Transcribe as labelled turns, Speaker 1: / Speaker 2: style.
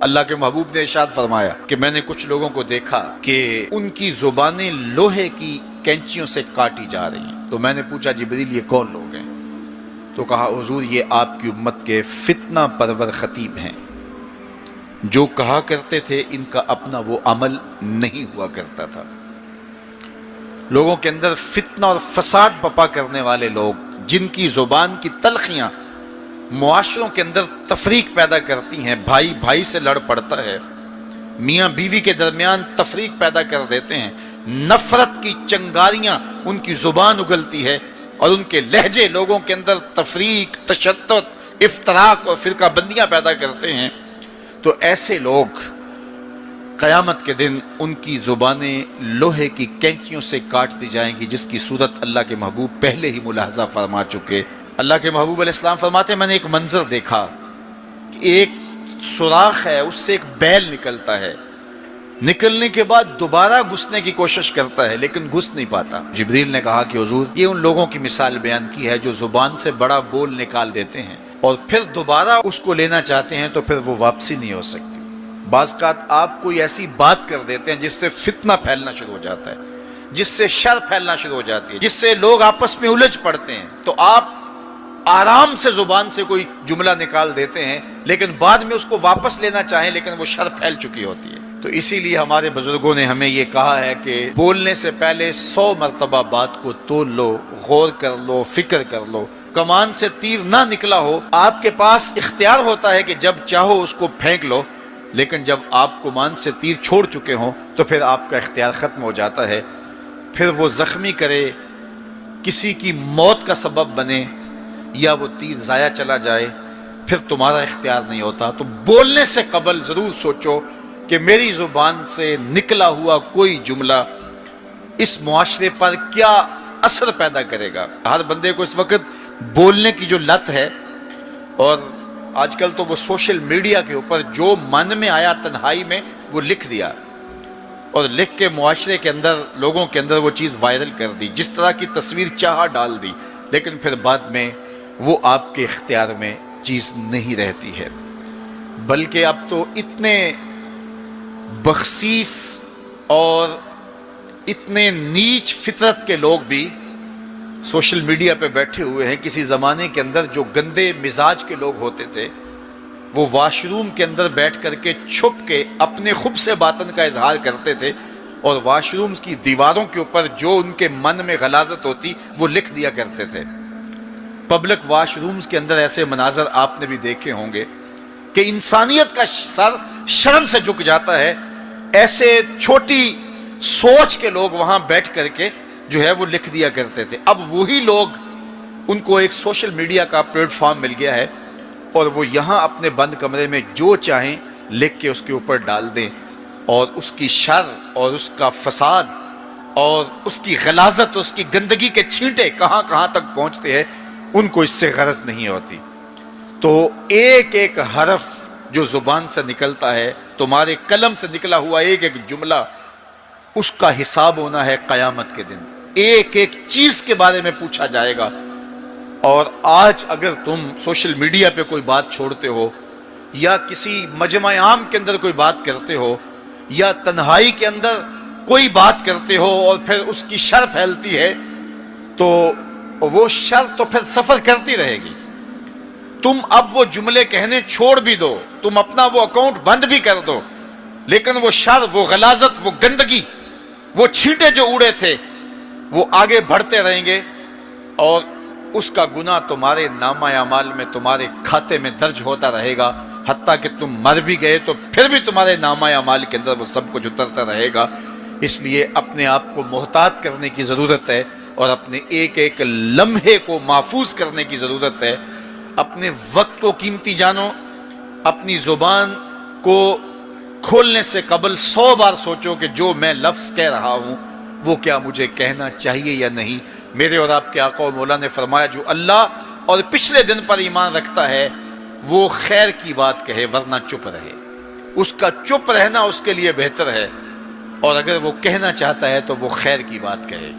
Speaker 1: اللہ کے محبوب نے ارشاد فرمایا کہ میں نے کچھ لوگوں کو دیکھا کہ ان کی زبانیں لوہے کی کینچیوں سے کاٹی جا رہی ہیں۔ تو میں نے پوچھا جبریل یہ کون لوگ ہیں؟ تو کہا حضور یہ آپ کی امت کے فتنہ پرور خطیب ہیں، جو کہا کرتے تھے ان کا اپنا وہ عمل نہیں ہوا کرتا تھا۔ لوگوں کے اندر فتنہ اور فساد بپا کرنے والے لوگ، جن کی زبان کی تلخیاں معاشروں کے اندر تفریق پیدا کرتی ہیں، بھائی بھائی سے لڑ پڑتا ہے، میاں بیوی کے درمیان تفریق پیدا کر دیتے ہیں، نفرت کی چنگاریاں ان کی زبان اگلتی ہے، اور ان کے لہجے لوگوں کے اندر تفریق، تشدد، افتراق اور فرقہ بندیاں پیدا کرتے ہیں۔ تو ایسے لوگ قیامت کے دن ان کی زبانیں لوہے کی کینچیوں سے کاٹ دی جائیں گی، جس کی صورت اللہ کے محبوب پہلے ہی ملاحظہ فرما چکے۔ اللہ کے محبوب علیہ السلام فرماتے ہیں میں نے ایک منظر دیکھا کہ ایک سوراخ ہے، اس سے ایک بیل نکلتا ہے، نکلنے کے بعد دوبارہ گھسنے کی کوشش کرتا ہے لیکن گھس نہیں پاتا۔ جبریل نے کہا کہ حضور یہ ان لوگوں کی مثال بیان کی ہے جو زبان سے بڑا بول نکال دیتے ہیں اور پھر دوبارہ اس کو لینا چاہتے ہیں تو پھر وہ واپسی نہیں ہو سکتی۔ بعض اوقات آپ کوئی ایسی بات کر دیتے ہیں جس سے فتنہ پھیلنا شروع ہو جاتا ہے، جس سے شر پھیلنا شروع ہو جاتی ہے، جس سے لوگ آپس میں الجھ پڑتے ہیں، تو آپ آرام سے زبان سے کوئی جملہ نکال دیتے ہیں لیکن بعد میں اس کو واپس لینا چاہیں لیکن وہ شر پھیل چکی ہوتی ہے۔ تو اسی لیے ہمارے بزرگوں نے ہمیں یہ کہا ہے کہ بولنے سے پہلے 100 مرتبہ بات کو تول لو، غور کر لو، فکر کر لو۔ کمان سے تیر نہ نکلا ہو، آپ کے پاس اختیار ہوتا ہے کہ جب چاہو اس کو پھینک لو، لیکن جب آپ کمان سے تیر چھوڑ چکے ہوں تو پھر آپ کا اختیار ختم ہو جاتا ہے، پھر وہ زخمی کرے، کسی کی موت کا سبب بنے، یا وہ تیر ضائع چلا جائے، پھر تمہارا اختیار نہیں ہوتا۔ تو بولنے سے قبل ضرور سوچو کہ میری زبان سے نکلا ہوا کوئی جملہ اس معاشرے پر کیا اثر پیدا کرے گا۔ ہر بندے کو اس وقت بولنے کی جو لت ہے، اور آج کل تو وہ سوشل میڈیا کے اوپر جو من میں آیا تنہائی میں وہ لکھ دیا، اور لکھ کے معاشرے کے اندر لوگوں کے اندر وہ چیز وائرل کر دی، جس طرح کی تصویر چاہا ڈال دی، لیکن پھر بعد میں وہ آپ کے اختیار میں چیز نہیں رہتی ہے۔ بلکہ اب تو اتنے بخسیس اور اتنے نیچ فطرت کے لوگ بھی سوشل میڈیا پہ بیٹھے ہوئے ہیں۔ کسی زمانے کے اندر جو گندے مزاج کے لوگ ہوتے تھے وہ واش روم کے اندر بیٹھ کر کے چھپ کے اپنے خب سے باطن کا اظہار کرتے تھے، اور واش روم کی دیواروں کے اوپر جو ان کے من میں غلاظت ہوتی وہ لکھ دیا کرتے تھے۔ پبلک واش رومز کے اندر ایسے مناظر آپ نے بھی دیکھے ہوں گے کہ انسانیت کا سر شرم سے جھک جاتا ہے۔ ایسے چھوٹی سوچ کے لوگ وہاں بیٹھ کر کے جو ہے وہ لکھ دیا کرتے تھے۔ اب وہی لوگ، ان کو ایک سوشل میڈیا کا پلیٹ فارم مل گیا ہے، اور وہ یہاں اپنے بند کمرے میں جو چاہیں لکھ کے اس کے اوپر ڈال دیں، اور اس کی شر اور اس کا فساد اور اس کی غلاظت، اس کی گندگی کے چھینٹے کہاں کہاں تک پہنچتے ہیں، ان کو اس سے غرض نہیں ہوتی۔ تو ایک ایک حرف جو زبان سے نکلتا ہے، تمہارے قلم سے نکلا ہوا ایک ایک جملہ، اس کا حساب ہونا ہے قیامت کے دن۔ ایک ایک چیز کے بارے میں پوچھا جائے گا۔ اور آج اگر تم سوشل میڈیا پہ کوئی بات چھوڑتے ہو، یا کسی مجمع عام کے اندر کوئی بات کرتے ہو، یا تنہائی کے اندر کوئی بات کرتے ہو اور پھر اس کی شر پھیلتی ہے، تو وہ شر تو پھر سفر کرتی رہے گی۔ تم اب وہ جملے کہنے چھوڑ بھی دو، تم اپنا وہ اکاؤنٹ بند بھی کر دو، لیکن وہ شر، وہ غلاظت، وہ گندگی، وہ چھینٹے جو اڑے تھے وہ آگے بڑھتے رہیں گے، اور اس کا گناہ تمہارے نامہ اعمال میں، تمہارے کھاتے میں درج ہوتا رہے گا، حتیٰ کہ تم مر بھی گئے تو پھر بھی تمہارے نامہ اعمال کے اندر وہ سب کچھ اترتا رہے گا۔ اس لیے اپنے آپ کو محتاط کرنے کی ضرورت ہے، اور اپنے ایک ایک لمحے کو محفوظ کرنے کی ضرورت ہے۔ اپنے وقت کو قیمتی جانو، اپنی زبان کو کھولنے سے قبل 100 بار سوچو کہ جو میں لفظ کہہ رہا ہوں وہ کیا مجھے کہنا چاہیے یا نہیں۔ میرے اور آپ کے آقا و مولا نے فرمایا جو اللہ اور پچھلے دن پر ایمان رکھتا ہے وہ خیر کی بات کہے ورنہ چپ رہے۔ اس کا چپ رہنا اس کے لیے بہتر ہے، اور اگر وہ کہنا چاہتا ہے تو وہ خیر کی بات کہے۔